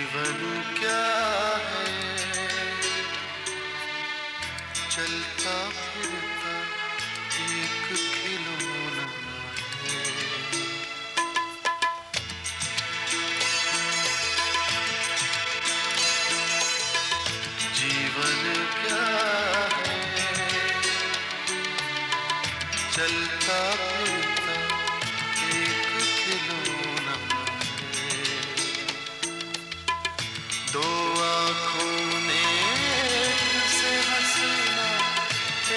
जीवन क्या है, चलता फिरता एक खिलौना है। जीवन क्या है, चलता फिरता एक खिलौना है। दो आँखों ने एक से हंसना,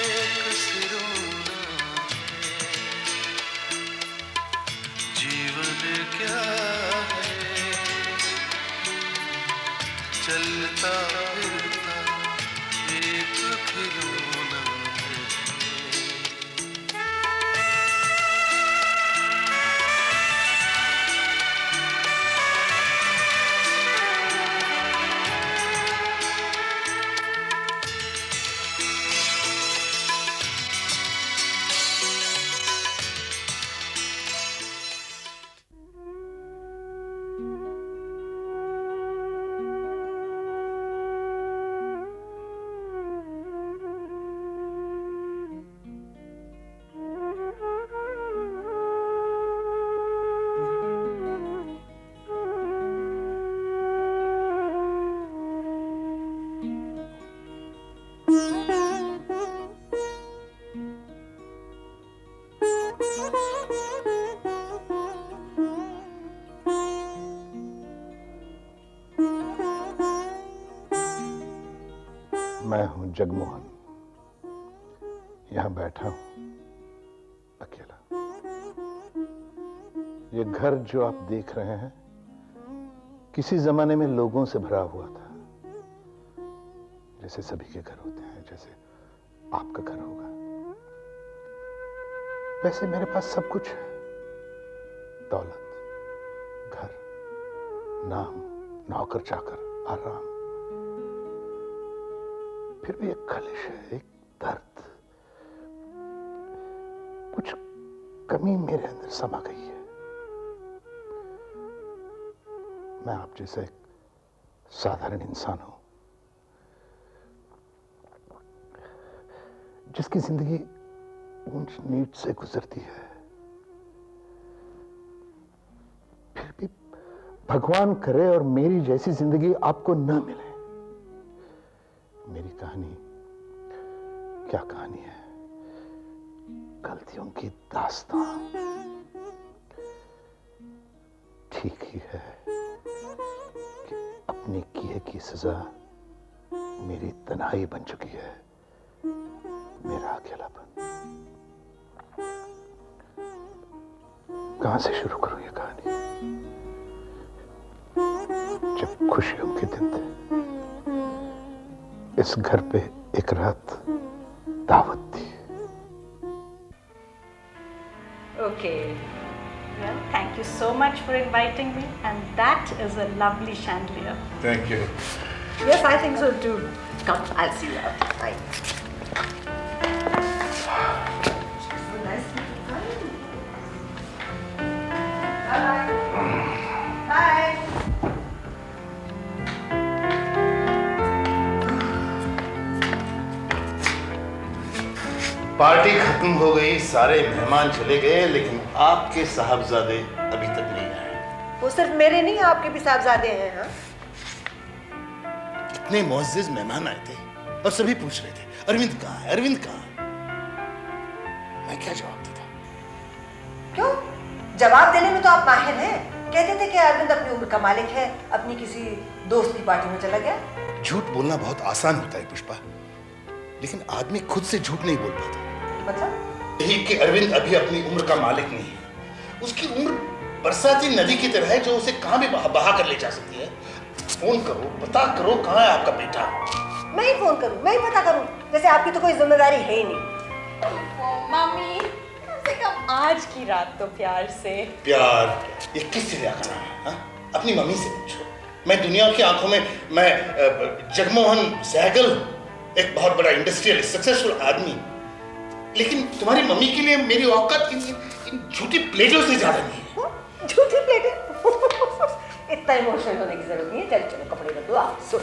एक से रोना है। जीवन क्या है, चलता फिरता एक खिलौना है। मैं हूं जगमोहन, यहां बैठा हूं अकेला। ये घर जो आप देख रहे हैं किसी जमाने में लोगों से भरा हुआ था, जैसे सभी के घर होते हैं, जैसे आपका घर होगा। वैसे मेरे पास सब कुछ है, दौलत, घर, नाम, नौकर चाकर, आराम। फिर भी एक खलिश है, एक दर्द, कुछ कमी मेरे अंदर समा गई है। मैं आप जैसा एक साधारण इंसान हूं, जिसकी जिंदगी ऊंच नीच से गुजरती है। फिर भी भगवान करे और मेरी जैसी जिंदगी आपको न मिले। मेरी कहानी क्या कहानी है, गलतियों की दास्तां। ठीक ही है कि अपने किए की सजा मेरी तन्हाई बन चुकी है, मेरा अकेलापन। कहां से शुरू करूं ये कहानी? जब खुशियों के दिन थे, इस घर पे एक रात दावत थी। Okay. Well, thank you so much for inviting me, and that is a lovely chandelier. Thank you. Yes, I think so too. Come, I'll see you out. Bye. So nice to meet you. Bye. Bye. Party खत्म हो गई, सारे मेहमान चले गए, लेकिन आपके साहबजादे अभी तक नहीं आए। वो सिर्फ मेरे नहीं, आपके भी साहबजादे हैं। हाँ, इतने मुअज्जिज मेहमान आए थे और सभी पूछ रहे थे अरविंद कहाँ है, अरविंद कहाँ है। मैं क्या जवाब देता? क्यों? जवाब देने में तो आप माहिर हैं। कहते थे कि अरविंद अपनी उम्र का मालिक है, अपनी किसी दोस्त की पार्टी में चला गया। झूठ बोलना बहुत आसान होता है पुष्पा, लेकिन आदमी खुद से झूठ नहीं बोल पाता। मतलब? यही कि अरविंद अभी अपनी उम्र का मालिक नहीं है। उसकी उम्र बरसाती नदी की तरह है जो उसे कहां भी बहा कर ले जा सकती है। फोन करो, पता करो कहां है आपका बेटा। मैं ही फोन करूं, मैं ही पता करूं, जैसे आपकी तो कोई जिम्मेदारी है ही नहीं। मम्मी, कम से कम आज की रात तो प्यार से। प्यार ये किस चिड़िया का नाम है? अपनी मम्मी से पूछो। मैं दुनिया की आंखों में मैं जगमोहन सहगल हूं, एक बहुत बड़ा इंडस्ट्रियल सक्सेसफुल आदमी, लेकिन तुम्हारी मम्मी के लिए मेरी औकात इन झूठी प्लेटों से ज्यादा नहीं है। झूठी प्लेटें? इतना इमोशनल होने की जरूरत नहीं है। चल चलो कपड़े रख दो, आप सो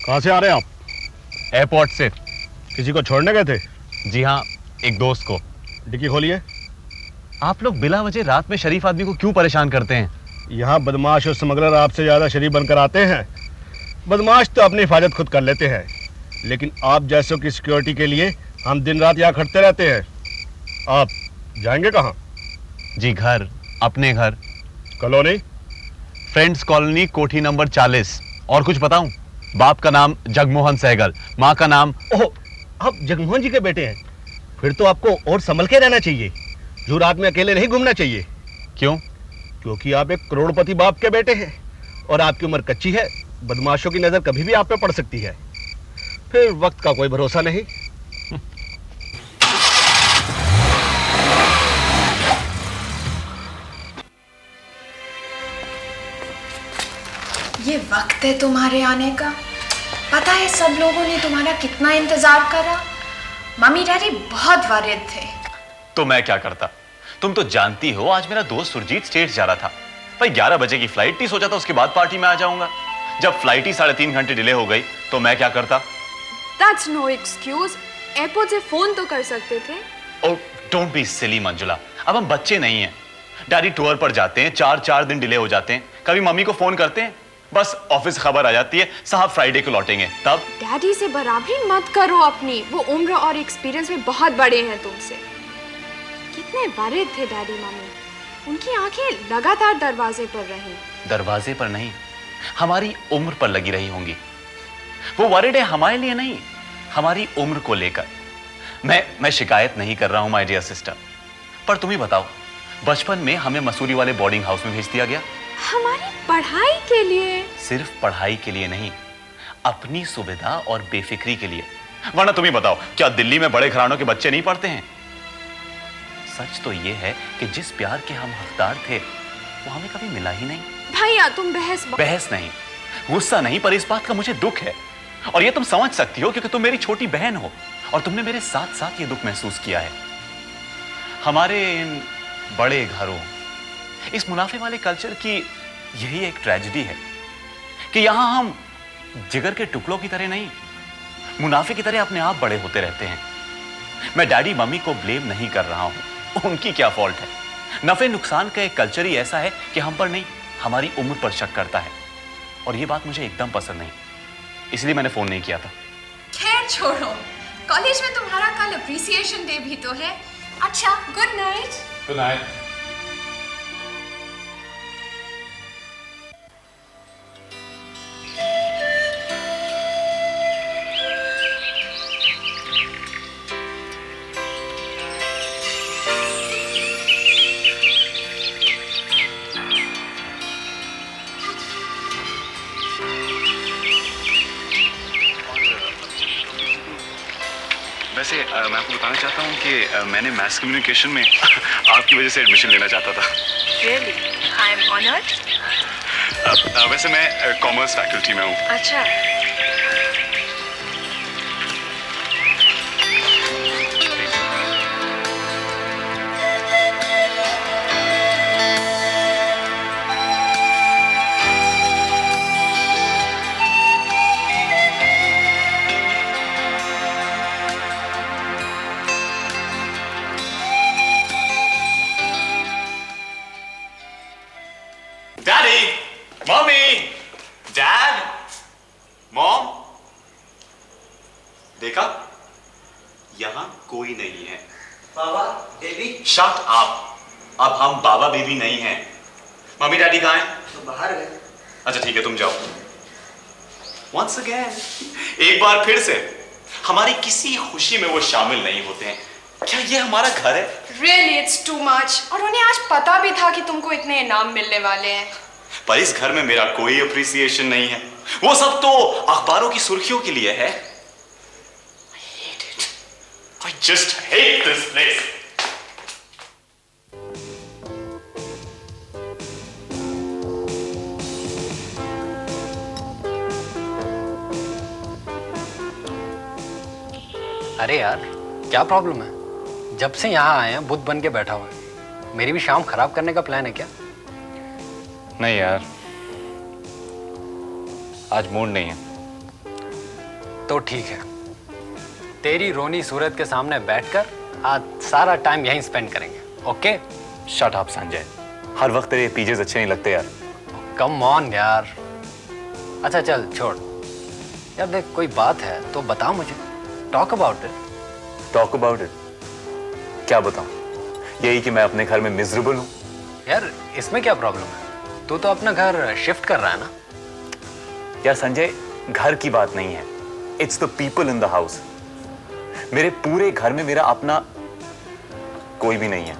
कहाँ से आ रहे हैं आप? एयरपोर्ट से। किसी को छोड़ने गए थे? जी हाँ, एक दोस्त को। डिक्की खोलिए। आप लोग बिला वजह रात में शरीफ आदमी को क्यों परेशान करते हैं? यहाँ बदमाश और स्मगलर आपसे ज्यादा शरीफ बनकर आते हैं। बदमाश तो अपनी हिफाजत खुद कर लेते हैं, लेकिन आप जैसों की सिक्योरिटी के लिए हम दिन रात यहाँ खड़ते रहते हैं। आप जाएंगे कहाँ? जी घर, अपने घर। कॉलोनी? फ्रेंड्स कॉलोनी, कोठी नंबर 40। और कुछ बताऊं? बाप का नाम जगमोहन सहगल, माँ का नाम। ओह, आप जगमोहन जी के बेटे हैं? फिर तो आपको और संभल के रहना चाहिए। जो रात में अकेले नहीं घूमना चाहिए। क्यों? क्योंकि आप एक करोड़पति बाप के बेटे हैं और आपकी उम्र कच्ची है। बदमाशों की नजर कभी भी आप पे पड़ सकती है। फिर वक्त का कोई भरोसा नहीं। ये वक्त है तुम्हारे आने का। पता है सब लोगों ने तुम्हारा कितना इंतजार करा। मम्मी डैडी बहुत वर्रिड थे। तो मैं क्या करता? तुम तो जानती हो आज मेरा दोस्त सुरजीत स्टेट्स जा रहा था। भाई 11 बजे की फ्लाइट थी, सोचा था उसके बाद पार्टी में आ जाऊंगा। जब फ्लाइट ही 3.5 घंटे डिले हो गई तो मैं क्या करता? That's no excuse. एयरपोर्ट से फोन तो कर सकते थे। ओह, डोंट बी सिली मंजुला। अब हम बच्चे नहीं हैं। डैडी टूर पर जाते हैं, 4 दिन डिले हो जाते हैं। कभी मम्मी को फोन करते हैं, बस ऑफिस खबर आ जाती है साहब फ्राइडे को लौटेंगे। तब डैडी से बराबरी मत करो अपनी। वो उम्र और एक्सपीरियंस में बहुत बड़े हैं तुमसे। कितने वर्रिड थे डैडी मम्मी। उनकी आंखें लगातार दरवाजे पर रहीं। दरवाजे पर नहीं, हमारी उम्र पर लगी रही होंगी। वो वर्रिड है हमारे लिए नहीं, हमारी उम्र को लेकर। मैं शिकायत नहीं कर रहा हूं माय डियर सिस्टर, पर तुम ही बताओ, बचपन में हमें मसूरी वाले बोर्डिंग हाउस में भेज दिया गया। हमारी पढ़ाई के लिए। सिर्फ पढ़ाई के लिए नहीं, अपनी सुविधा और बेफिक्री के लिए। वरना तुम ही बताओ, क्या दिल्ली में बड़े घरानों के बच्चे नहीं पढ़ते हैं? सच तो यह है कि जिस प्यार के हम हकदार थे वो हमें कभी मिला ही नहीं। भैया तुम बहस नहीं, गुस्सा नहीं, पर इस बात का मुझे दुख है। और ये तुम समझ सकती हो क्योंकि तुम मेरी छोटी बहन हो और तुमने मेरे साथ साथ ये दुख महसूस किया है। हमारे इन बड़े घरों, इस मुनाफे वाले कल्चर की यही एक ट्रेजेडी है कि यहां हम जिगर के टुकड़ों की तरह नहीं, मुनाफे की तरह अपने आप बड़े होते रहते हैं। मैं डैडी मम्मी को ब्लेम नहीं कर रहा हूं, उनकी क्या फॉल्ट है। नफे नुकसान का एक कल्चर ही ऐसा है कि हम पर नहीं, हमारी उम्र पर शक करता है। और ये बात मुझे एकदम पसंद नहीं, इसलिए मैंने फोन नहीं किया था। खैर छोड़ो, कॉलेज में तुम्हारा कल अप्रिसिएशन डे भी तो है। अच्छा, गुड नाइट। Good night. वैसे मैं आपको बताना चाहता हूँ कि मैंने मैथ्स कम्युनिकेशन में आपकी वजह से एडमिशन लेना चाहता था। Really? I am honored. वैसे मैं कॉमर्स फैकल्टी में हूँ। अच्छा। डैडी, मम्मी, डैड, मॉम, देखा? यहाँ कोई नहीं है। बाबा, बेबी? Shut up. अब हम बाबा बेबी नहीं हैं। मम्मी डैडी कहाँ हैं? तो बाहर गए। अच्छा ठीक है, तुम जाओ। Once again, एक बार फिर से हमारी किसी खुशी में वो शामिल नहीं होते हैं। क्या ये हमारा घर है? Really, it's too much. और उन्हें आज पता भी था कि तुमको इतने इनाम मिलने वाले हैं। पर इस घर में मेरा कोई अप्रिसिएशन नहीं है। वो सब तो अखबारों की सुर्खियों के लिए है। I hate it. I just hate this place. अरे यार क्या प्रॉब्लम है? जब से यहाँ आए हैं बुद्ध बन के बैठा हुआ है। मेरी भी शाम खराब करने का प्लान है क्या? नहीं यार, आज मूड नहीं है। तो ठीक है, तेरी रोनी सूरत के सामने बैठकर आज सारा टाइम यहीं स्पेंड करेंगे। ओके? शट अप संजय, हर वक्त तेरे पीजेस अच्छे नहीं लगते यार। कम ऑन यार। अच्छा चल छोड़ यार, देख कोई बात है तो बता मुझे। Talk about it. Talk about it? क्या बताऊं? यही कि मैं अपने घर में मिजरेबल हूं। यार इसमें क्या प्रॉब्लम है? तू तो अपना घर शिफ्ट कर रहा है ना? यार संजय, घर की बात नहीं है, it's the people in the house. मेरे पूरे घर में मेरा अपना कोई भी नहीं है।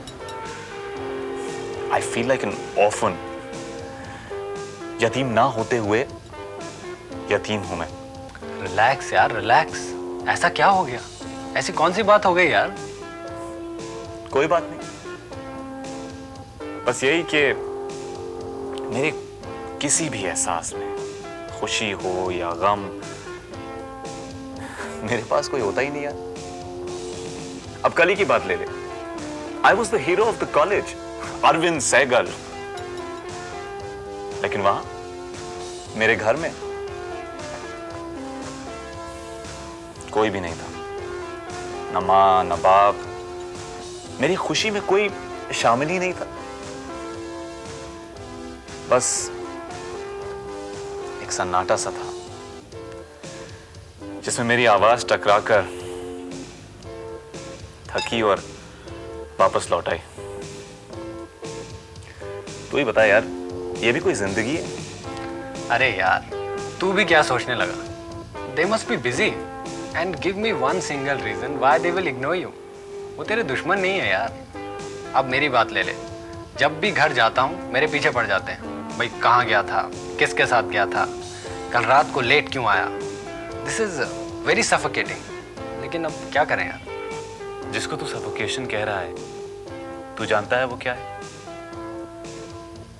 I feel like an orphan. यतीम ना होते हुए यतीम हूं मैं। रिलैक्स यार रिलैक्स। ऐसा क्या हो गया? ऐसी कौन सी बात हो गई यार? कोई बात नहीं, बस यही कि मेरे किसी भी एहसास में, खुशी हो या गम, मेरे पास कोई होता ही नहीं यार। अब कल ही की बात ले ले, I was the hero of the college, Arvind Sehgal. लेकिन वहां मेरे घर में कोई भी नहीं था, न मां न बाप। मेरी खुशी में कोई शामिल ही नहीं था। बस एक सन्नाटा सा था जिसमें मेरी आवाज टकराकर थकी और वापस लौट आई। तू ही बता यार, ये भी कोई जिंदगी है? अरे यार तू भी क्या सोचने लगा? They must be busy and give me one single reason why they will ignore you. वो तेरे दुश्मन नहीं है यार। अब मेरी बात ले ले, जब भी घर जाता हूँ मेरे पीछे पड़ जाते हैं। भाई कहाँ गया था, किसके साथ गया था, कल रात को लेट क्यों आया। This is very suffocating. लेकिन अब क्या करें यार? जिसको तू सफोकेशन कह रहा है, तू जानता है वो क्या है?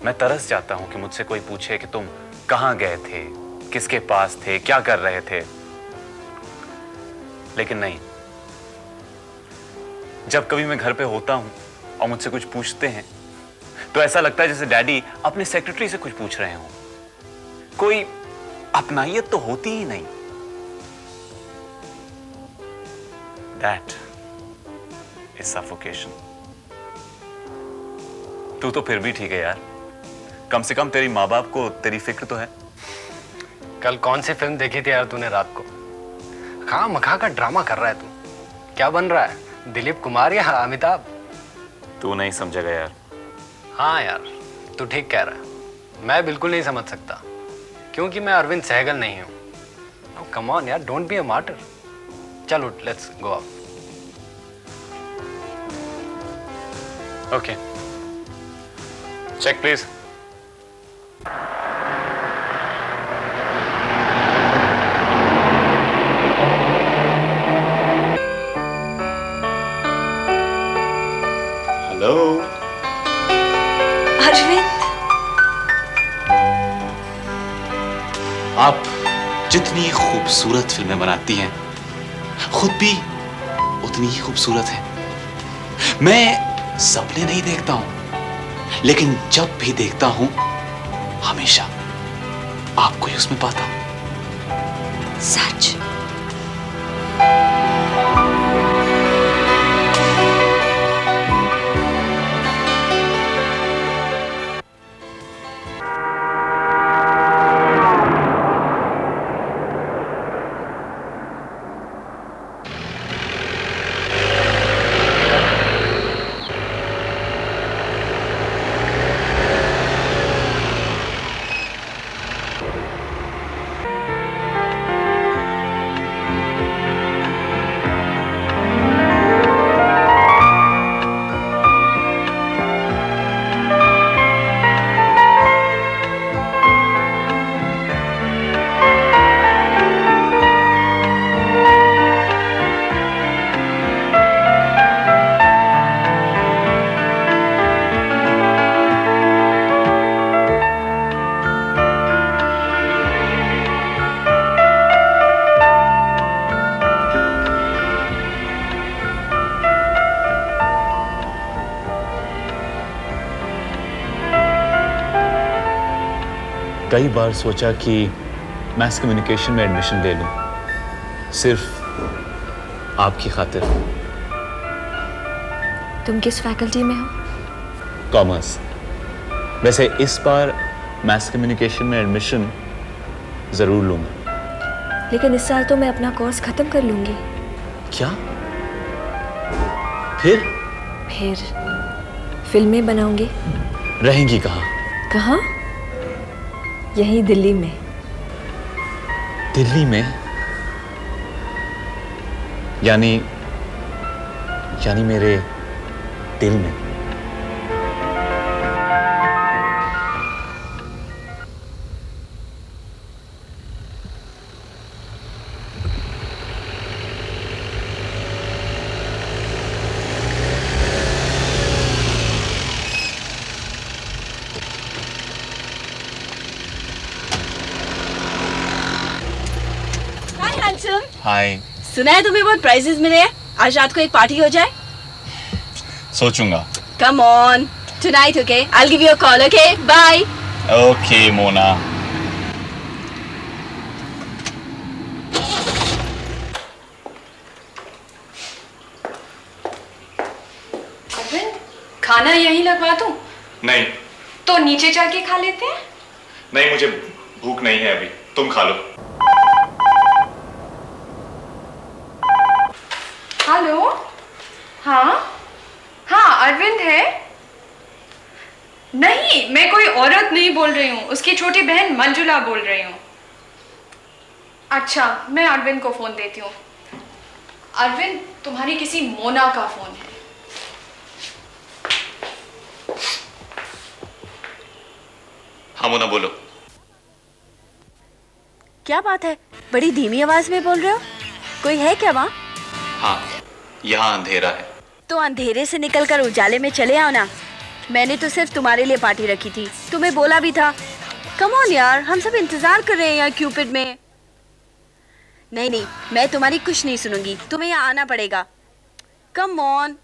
मैं तरस जाता हूं कि मुझसे कोई पूछे कि तुम कहां गए थे, किसके पास थे, क्या कर रहे थे। लेकिन नहीं, जब कभी मैं घर पे होता हूं और मुझसे कुछ पूछते हैं तो ऐसा लगता है जैसे डैडी अपने सेक्रेटरी से कुछ पूछ रहे हों। कोई अपनाइयत तो होती ही नहीं। That is suffocation. तू तो फिर भी ठीक है यार, कम से कम तेरी माँ बाप को तेरी फिक्र तो है। कल कौन सी फिल्म देखी थी यार तूने रात को? खा मखा का ड्रामा कर रहा है तू। क्या बन रहा है, दिलीप कुमार या अमिताभ? तू नहीं समझेगा यार। हाँ यार तू ठीक कह रहा है, मैं बिल्कुल नहीं समझ सकता क्योंकि मैं अरविंद सहगल नहीं हूं। कम ऑन यार, डोंट बी अ मार्टर। चल उठ, let's go out. Okay, check please. Hello Arvind, आप जितनी खूबसूरत फिल्में बनाती हैं, खुद भी उतनी ही खूबसूरत है। मैं सपने नहीं देखता हूं, लेकिन जब भी देखता हूं हमेशा आपको ही उसमें पाता हूं। सच? कई बार सोचा कि मैस कम्युनिकेशन में एडमिशन ले लूं, सिर्फ आपकी खातिर। तुम किस फैकल्टी में हो? कॉमर्स। वैसे इस बार मैस कम्युनिकेशन में एडमिशन जरूर लूंगा। लेकिन इस साल तो मैं अपना कोर्स खत्म कर लूंगी। क्या? फिर फिल्में बनाऊंगी। रहेंगी कहाँ? कहाँ? यहीं दिल्ली में। दिल्ली में? यानी मेरे दिल में। हाय। सुना है तुम्हें बहुत प्राइजेस मिले हैं। आज रात को एक पार्टी हो जाए। सोचूंगा। Come on tonight, okay? I will give you a call, okay? Bye. Okay Mona. Arvind, खाना यहीं लगवा दूं? नहीं। तो नीचे जाके खा लेते हैं? नहीं, मुझे भूख नहीं है अभी, तुम खा लो। हेलो। हाँ अरविंद है। नहीं, मैं कोई औरत नहीं बोल रही हूँ, उसकी छोटी बहन मंजुला बोल रही हूँ। अच्छा, मैं अरविंद को फोन देती हूँ। अरविंद, तुम्हारी किसी मोना का फोन है। हाँ मोना, बोलो। क्या बात है, बड़ी धीमी आवाज में बोल रहे हो? कोई है क्या वहाँ? हाँ, यहाँ अंधेरा है। तो अंधेरे से निकलकर उजाले में चले आओ ना। मैंने तो सिर्फ तुम्हारे लिए पार्टी रखी थी, तुम्हें बोला भी था। कम ऑन यार, हम सब इंतजार कर रहे हैं यहाँ क्यूपिड में। नहीं, मैं तुम्हारी कुछ नहीं सुनूंगी, तुम्हें यहाँ आना पड़ेगा। Come on.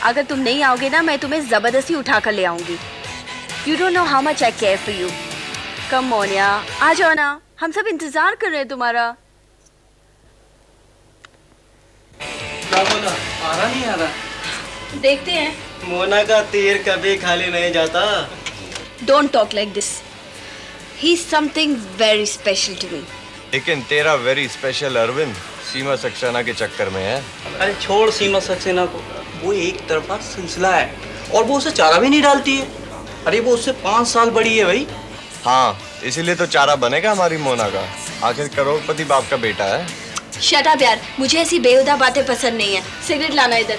अगर तुम नहीं आओगे ना, मैं तुम्हें जबरदस्ती उठा कर ले आऊंगी। You don't know how much I care for you. Come on यार, आ जाओ ना, हम सब इंतजार कर रहे हैं तुम्हारा। क्या मोना, आ रहा नहीं आ रहा? देखते हैं। मोना का तीर कभी खाली नहीं जाता। Don't talk like this. He's something very special to me. लेकिन तेरा वेरी स्पेशल अरविंद सीमा सक्सेना के चक्कर में है। अरे छोड़ सीमा सक्सेना को, वो एक तरफा सिलसिला है और वो उसे चारा भी नहीं डालती है। अरे वो उससे 5 साल बड़ी है भाई। हाँ, इसीलिए तो चारा बनेगा हमारी मोना का। आखिर करोड़पति बाप का बेटा है। शट अप यार, मुझे ऐसी बेहुदा बातें पसंद नहीं है। सिगरेट लाना इधर।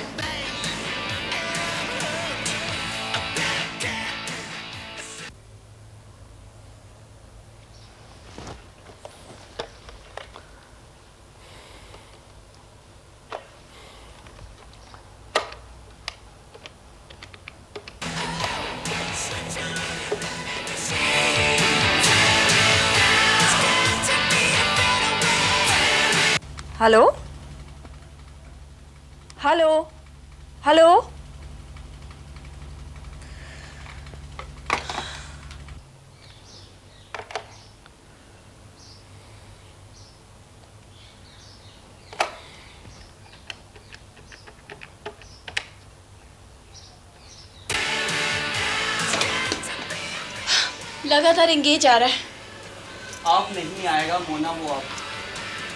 Hello hello hello. लगातार एंगेज आ रहा है। आप नहीं आएगा मोना, वो आप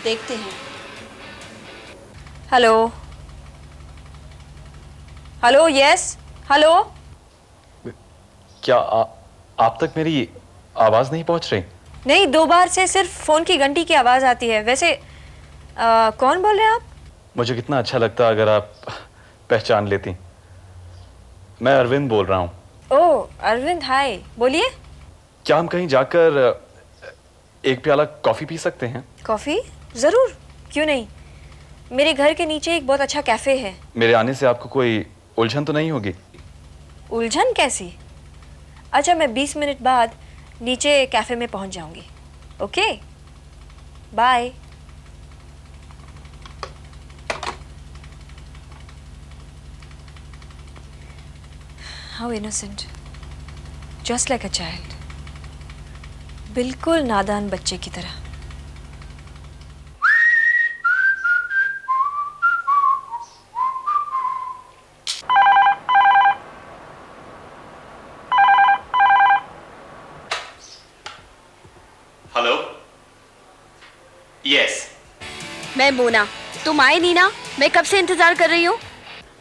देखते हैं। Hello hello. Yes hello. क्या आप तक मेरी आवाज नहीं पहुंच रही? नहीं, 2 बार से सिर्फ फोन की घंटी की आवाज आती है। वैसे कौन बोल रहे हैं आप? मुझे कितना अच्छा लगता अगर आप पहचान लेती। मैं अरविंद बोल रहा हूँ। ओह अरविंद, हाय, बोलिए। क्या हम कहीं जाकर एक प्याला कॉफी पी सकते हैं? कॉफी? जरूर, क्यों नहीं। मेरे घर के नीचे एक बहुत अच्छा कैफे है। मेरे आने से आपको कोई उलझन तो नहीं होगी? उलझन कैसी? अच्छा, मैं 20 मिनट बाद नीचे कैफे में पहुंच जाऊंगी। Okay, bye. How innocent, just like a child. बिल्कुल नादान बच्चे की तरह। हेलो। यस। मैं मोना, तुम आए नहीं ना? मैं कब से इंतजार कर रही हूँ।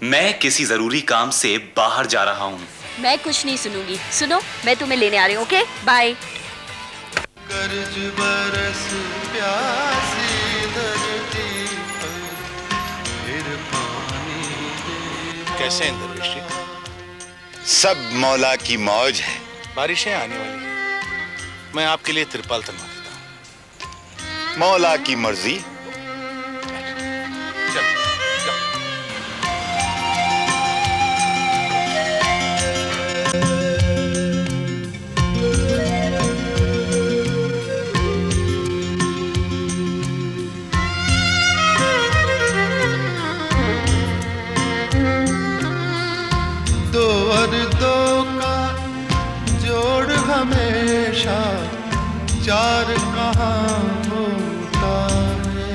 मैं किसी जरूरी काम से बाहर जा रहा हूँ। मैं कुछ नहीं सुनूंगी। सुनो, मैं तुम्हें लेने आ रही हूँ। Okay, bye. कर्ज बरस प्यासी धरती पर फिर पानी दे। कैसे हैं दरवेश जी? सब मौला की मौज है। बारिशें आने वाली हैं, मैं आपके लिए तिरपाल तनवा देता हूँ। मौला की मर्जी। दो और दो का जोड़ हमेशा चार कहाँ होता है।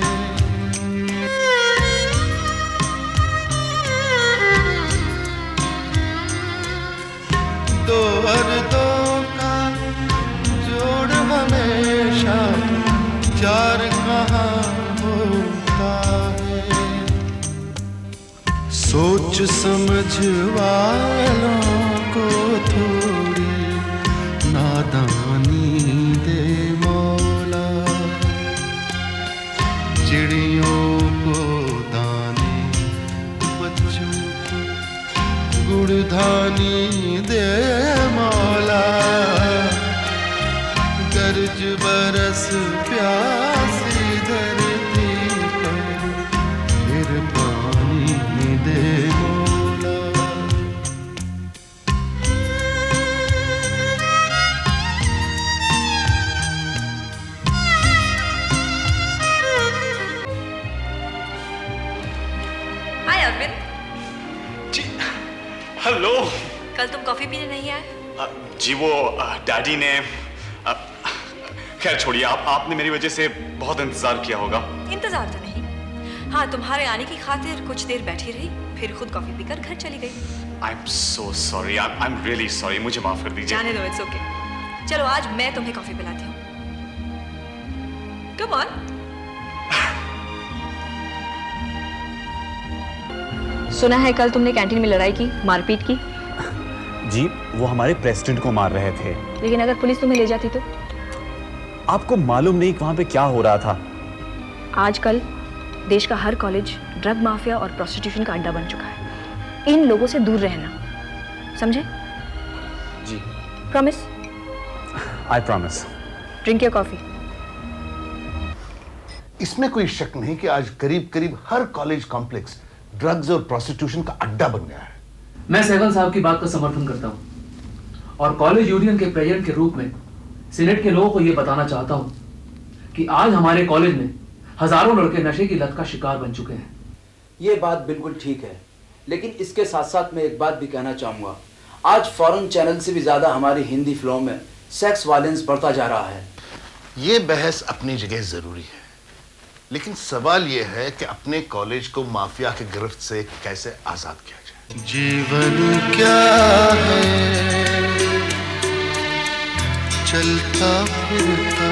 दो और दो का जोड़ हमेशा चार कहाँ होता है। सोच समझ वालों को थोड़ी नादानी दे मौला। चिड़ियों को दाने, बच्चों को गुड़धानी दे मौला। गर्ज बरस प्यासी धरती पर फिर पानी दे मौला। हाय अरविंद। जी हेलो। कल तुम कॉफी पीने नहीं आए? जी वो डैडी ने खैर छोड़िए, आपने मेरी वजह से बहुत इंतजार किया होगा। इंतजार तो नहीं, हाँ तुम्हारे आने की खातिर कुछ देर बैठी रही, फिर खुद कॉफी पीकर घर चली गई। I am so sorry, I am really sorry, मुझे माफ कर दीजिए। जाने दो, इट्स ओके। चलो आज मैं तुम्हें कॉफी पिलाती हूँ। Come on. सुना है कल तुमने कैंटीन में लड़ाई की, मारपीट की। जी वो हमारे प्रेसिडेंट को मार रहे थे। लेकिन अगर पुलिस तुम्हें ले जाती तो? आपको मालूम नहीं कि वहां पे क्या हो रहा था। आजकल देश का हर कॉलेज ड्रग माफिया और प्रोस्टिट्यूशन का अड्डा बन चुका है। इन लोगों से दूर रहना, समझे? जी। Promise? I promise. Drink your coffee. इसमें कोई शक नहीं कि आज करीब करीब हर कॉलेज कॉम्प्लेक्स ड्रग्स और प्रोस्टिट्यूशन का अड्डा बन गया है। मैं सहगल साहब की बात का समर्थन करता हूं और कॉलेज यूनियन के प्रेसिडेंट के रूप में सीनेट के लोगों को यह बताना चाहता हूं कि आज हमारे कॉलेज में हजारों लड़के नशे की लत का शिकार बन चुके हैं। ये बात बिल्कुल ठीक है, लेकिन इसके साथ साथ मैं एक बात भी कहना चाहूंगा। आज फॉरेन चैनल से भी ज्यादा हमारी हिंदी फिल्मों में सेक्स वायलेंस बढ़ता जा रहा है। ये बहस अपनी जगह जरूरी है, लेकिन सवाल यह है कि अपने कॉलेज को माफिया की गिरफ्त से कैसे आजाद किया जाए। जीवन क्या है, चलता फिरता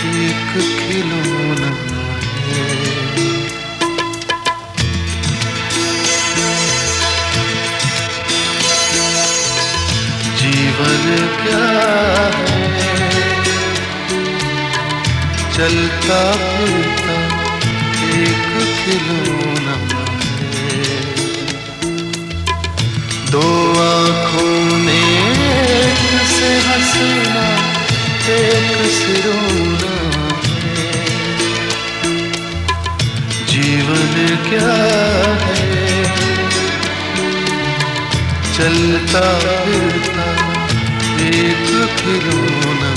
एक खिलौना है। जीवन क्या है, चलता फिरता एक खिलौना है। दो आँखों में एक से हंसना, एक से रोना है। जीवन क्या है, चलता फिरता एक खिलौना